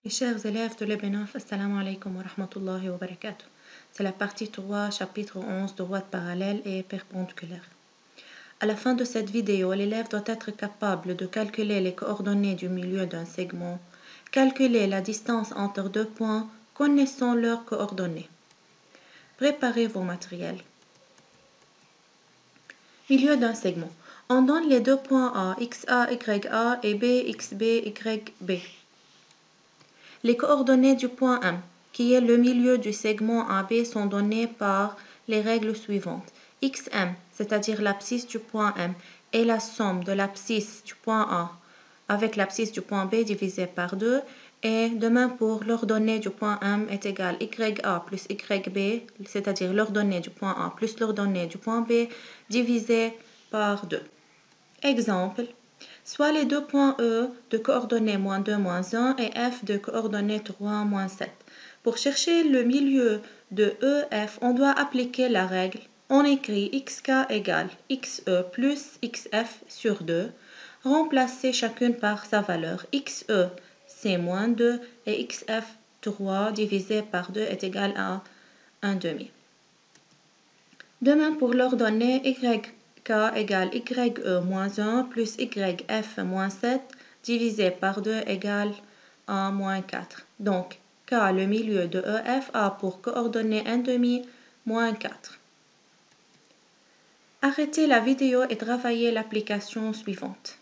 Chers élèves de l'EB9, assalamu alaikum wa rahmatullahi wa barakatuh. C'est la partie 3, chapitre 11, droite parallèle et perpendiculaire. À la fin de cette vidéo, l'élève doit être capable de calculer les coordonnées du milieu d'un segment, calculer la distance entre deux points, connaissant leurs coordonnées. Préparez vos matériels. Milieu d'un segment. On donne les deux points A, XA, YA et B, XB, YB. Les coordonnées du point M, qui est le milieu du segment AB, sont données par les règles suivantes. XM, c'est-à-dire l'abscisse du point M, est la somme de l'abscisse du point A avec l'abscisse du point B divisé par 2, et de même pour l'ordonnée du point M est égale YA plus YB, c'est-à-dire l'ordonnée du point A plus l'ordonnée du point B divisé par 2. Exemple. Soit les deux points E de coordonnées moins 2, moins 1 et F de coordonnées 3, moins 7. Pour chercher le milieu de EF, on doit appliquer la règle. On écrit XK égale XE plus XF sur 2. Remplacer chacune par sa valeur. XE, c'est moins 2 et XF, 3 divisé par 2 est égal à 1 demi. De même pour l'ordonnée YK égale YE moins 1 plus YF moins 7 divisé par 2 égale A moins 4. Donc, K, le milieu de EF, a pour coordonnée 1 demi moins 4. Arrêtez la vidéo et travaillez l'application suivante.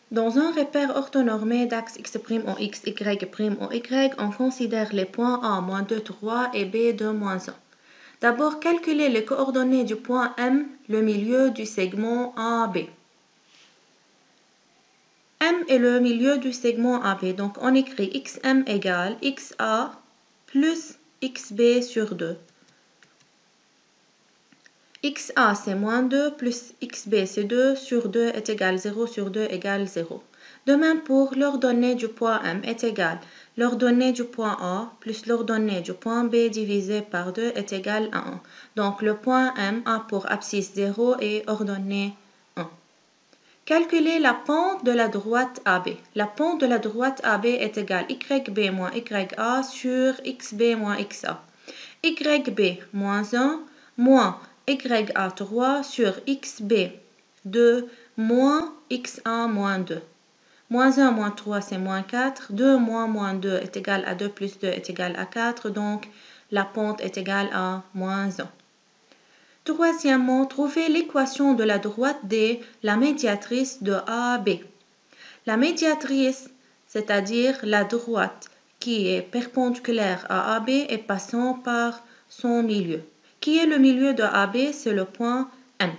Dans un repère orthonormé d'axe X' en X, Y' en Y, on considère les points A, moins 2, 3 et B, 2, moins 1. D'abord, calculez les coordonnées du point M, le milieu du segment AB. M est le milieu du segment AB, donc on écrit XM égale XA plus XB sur 2. XA c'est moins 2 plus XB c'est 2 sur 2 est égal 0 sur 2 égale 0. De même pour l'ordonnée du point M est égale l'ordonnée du point A plus l'ordonnée du point B divisé par 2 est égal à 1. Donc le point M a pour abscisse 0 et ordonnée 1. Calculez la pente de la droite AB. La pente de la droite AB est égale YB moins YA sur XB moins XA. YB moins 1 moins YA3 sur XB 2 moins XA moins 2. Moins 1 moins 3 c'est moins 4. 2 moins 2 est égal à 2 plus 2 est égal à 4. Donc la pente est égale à moins 1. Troisièmement, trouvez l'équation de la droite D, la médiatrice de AB. La médiatrice, c'est-à-dire la droite qui est perpendiculaire à AB et passant par son milieu. Qui est le milieu de AB? C'est le point M.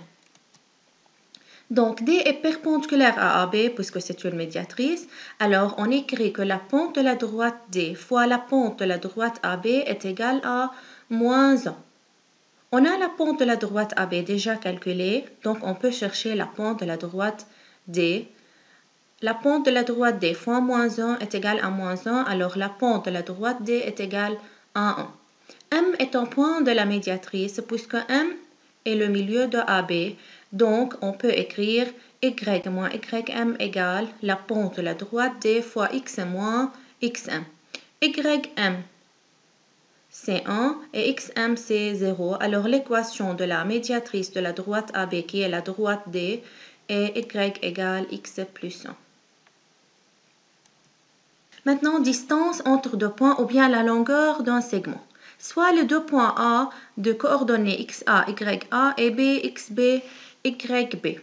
Donc, D est perpendiculaire à AB puisque c'est une médiatrice. Alors, on écrit que la pente de la droite D fois la pente de la droite AB est égale à moins 1. On a la pente de la droite AB déjà calculée, donc on peut chercher la pente de la droite D. La pente de la droite D fois moins 1 est égale à moins 1, alors la pente de la droite D est égale à 1. M est un point de la médiatrice puisque M est le milieu de AB, donc on peut écrire Y moins YM égale la pente de la droite D fois X moins XM. YM c'est 1 et XM c'est 0. Alors l'équation de la médiatrice de la droite AB qui est la droite D est Y égale X plus 1. Maintenant, distance entre deux points ou bien la longueur d'un segment. Soit les deux points A de coordonnées XA, YA et B, XB, YB.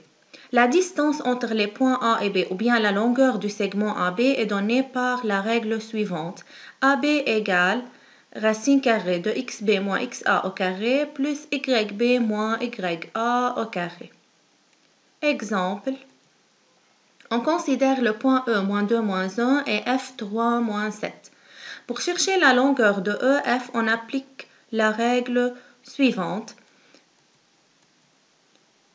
La distance entre les points A et B ou bien la longueur du segment AB est donnée par la règle suivante. AB égale racine carrée de XB moins XA au carré plus YB moins YA au carré. Exemple. On considère le point E moins 2 moins 1 et F3 moins 7. Pour chercher la longueur de EF, on applique la règle suivante.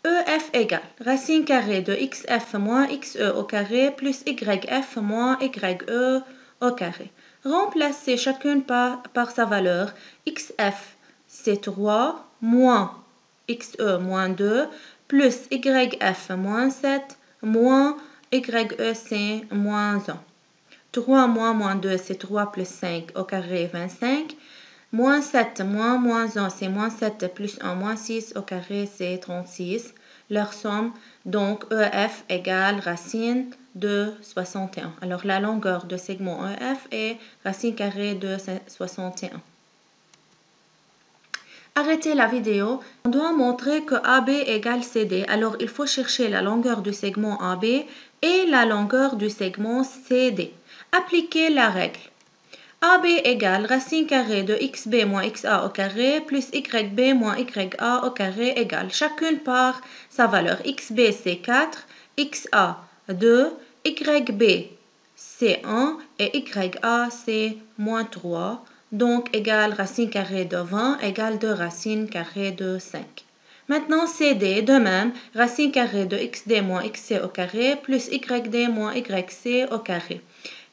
EF égale racine carrée de XF moins XE au carré plus YF moins YE au carré. Remplacez chacune par sa valeur. XF c'est 3 moins XE moins 2 plus YF moins 7 moins YE c'est moins 1. 3 moins 2, c'est 3 plus 5 au carré, 25. Moins 7 moins 1, c'est moins 7 plus 1, moins 6 au carré, c'est 36. Leur somme, donc EF égale racine de 61. Alors la longueur de segment EF est racine carrée de 61. Arrêtez la vidéo. On doit montrer que AB égale CD. Alors il faut chercher la longueur du segment AB et la longueur du segment CD. Appliquez la règle. AB égale racine carrée de xb moins xa au carré plus yb moins ya au carré égale chacune par sa valeur. Xb c'est 4, xa 2, yb c'est 1 et ya c'est moins 3. Donc égale racine carrée de 20 égale 2 racine carrée de 5. Maintenant CD, de même, racine carrée de xd moins xc au carré plus yd moins yc au carré.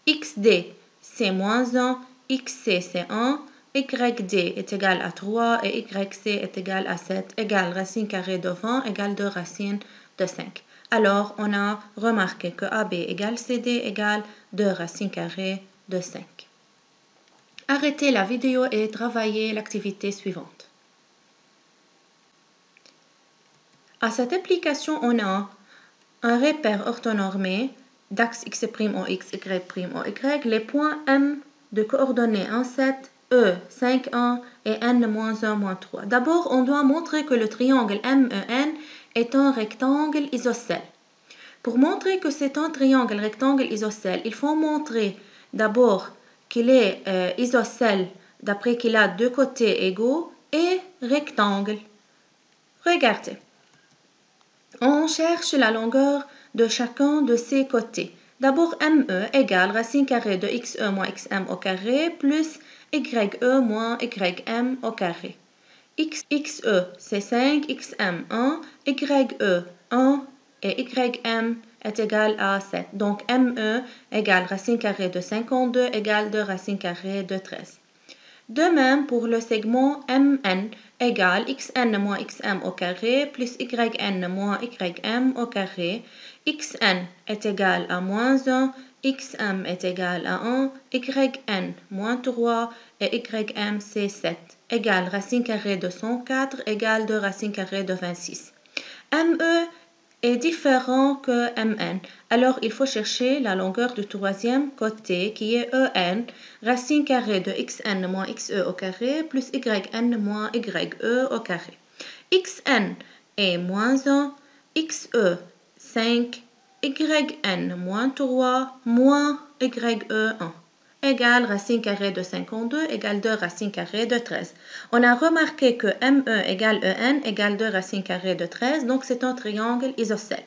Xd c'est moins 1, xc c'est 1, yd est égal à 3 et yc est égal à 7 égale racine carrée de 20 égale 2 racine de 5. Alors on a remarqué que AB égale CD égale 2 racine carrée de 5. Arrêtez la vidéo et travaillez l'activité suivante. À cette application, on a un repère orthonormé d'axe x' en x, y' en y, les points M de coordonnées 1, 7, E, 5, 1 et N-1, 3. D'abord, on doit montrer que le triangle MEN est un rectangle isocèle. Pour montrer que c'est un triangle rectangle isocèle, il faut montrer d'abord qu'il est isocèle d'après qu'il a deux côtés égaux et rectangle. Regardez. On cherche la longueur de chacun de ces côtés. D'abord, ME égale racine carrée de XE moins XM au carré plus YE moins YM au carré. XE c'est 5, XM 1, YE 1 et YM est égal à 7. Donc ME égale racine carrée de 52 égale 2 racine carrée de 13. De même pour le segment MN égale xn moins xm au carré plus yn moins ym au carré. Xn est égal à moins 1, xm est égal à 1, yn moins 3 et ym c'est 7 égale racine carrée de 104 égale 2 racine carrée de 26. ME est différent que MN. Alors, il faut chercher la longueur du troisième côté qui est EN, racine carrée de xn moins xe au carré plus yn moins ye au carré. Xn est moins 1, xe 5, yn moins 3 moins ye 1 égale racine carrée de 52 égale 2 racine carrée de 13. On a remarqué que ME égale EN égale 2 racine carrée de 13, donc c'est un triangle isocèle.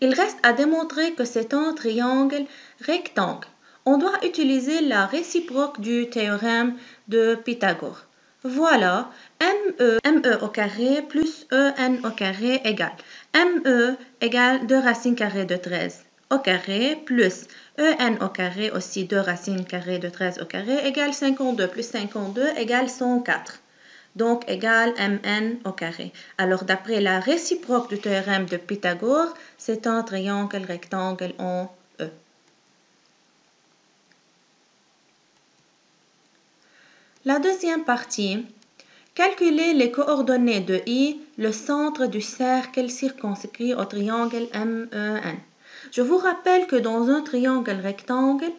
Il reste à démontrer que c'est un triangle rectangle. On doit utiliser la réciproque du théorème de Pythagore. Voilà, ME au carré plus EN au carré égale ME égale 2 racines carrées de 13 au carré plus EN au carré aussi 2 racines carrées de 13 au carré égale 52 plus 52 égale 104. Donc égale MN au carré. Alors d'après la réciproque du théorème de Pythagore, c'est un triangle rectangle en E. La deuxième partie, calculer les coordonnées de I, le centre du cercle circonscrit au triangle MEN. Je vous rappelle que dans un triangle rectangle,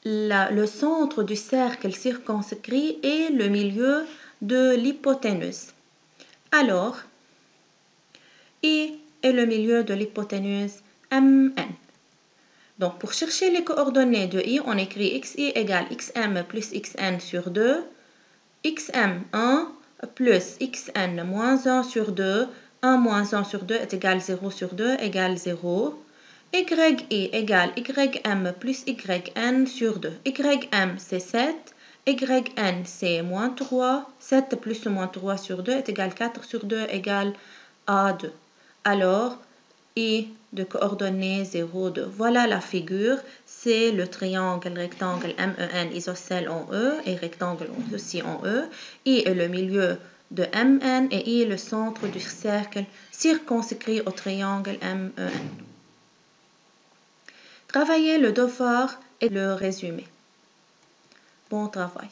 le centre du cercle circonscrit est le milieu de l'hypoténuse. Alors, I est le milieu de l'hypoténuse MN. Donc, pour chercher les coordonnées de I, on écrit XI égale XM plus XN sur 2, XM 1 plus XN moins 1 sur 2, 1 moins 1 sur 2 est égal 0 sur 2 égale 0. YI égale YM plus YN sur 2. YM c'est 7, YN c'est moins 3, 7 plus ou moins 3 sur 2 est égal 4 sur 2 égale A2. Alors, I de coordonnées 0, 2. Voilà la figure, c'est le triangle rectangle MEN isocèle en E et rectangle aussi en E. I est le milieu de MN et I est le centre du cercle circonscrit au triangle MEN. Travaillez le devoir et le résumé. Bon travail.